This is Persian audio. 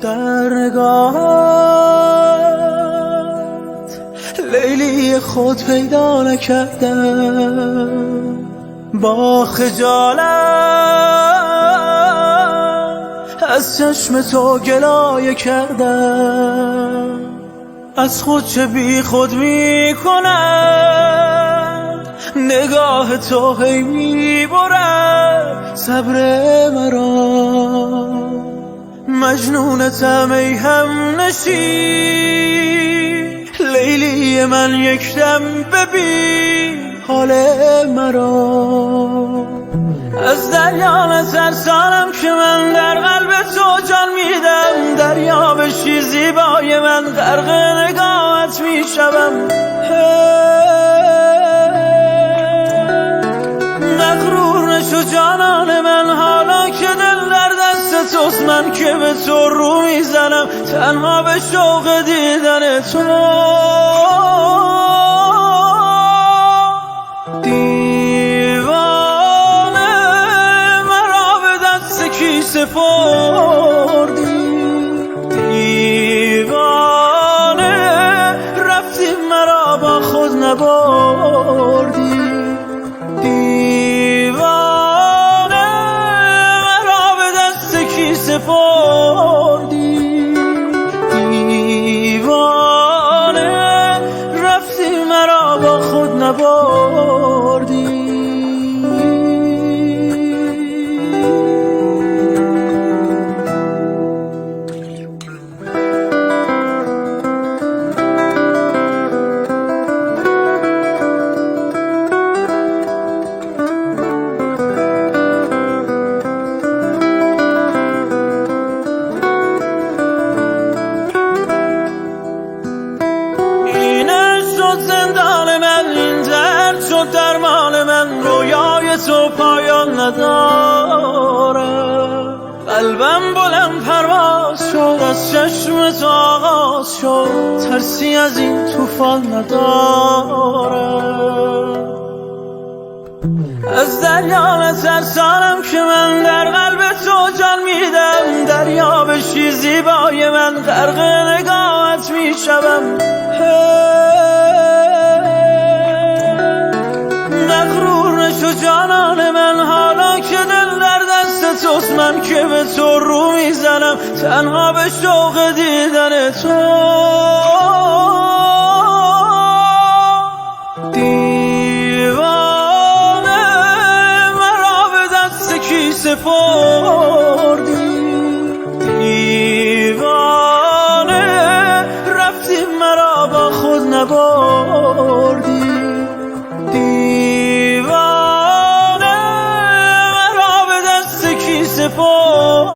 در نگاهت لیلی خود پیدا نکردم، با خجالت از چشم تو گلایه کردم. از خود چه بی خود می کند نگاه تو، هی می برد صبر مرا. مجنونتم ای هم نشین، لیلی من یک دم ببین حال مرا. از دریا نترسانم که من در قلب تو جان میدم، دریا بشی زیبای من غرق نگاهت میشوم. مغرور نشو جانان من، حالا که دل در دست توست، من که به تو رو میزنم تنها به شوق دیدن تو. دیوانه مرا به دست کی سپردی، دیوانه رفتی مرا با خود نبردی. دیوانه مرا به دست کی سپردی، دیوانه رفتی مرا با خود نبردی. زندان من، این درد شد درمان من، رویای تو پایان نداره. قلبم بلند پرواز شد، از چشم تو آغاز شد، ترسی از این طوفان نداره. از دریا نترسانم که من در قلب تو جان میدم، دریا بشی زیبای من غرق نگاهت میشوم. مغرور نشو جانان من، حالا که دل در دست توست، من که به تو رو میزنم تنها به شوق دیدن تو. دیوانه مرا به دست کی سپردی،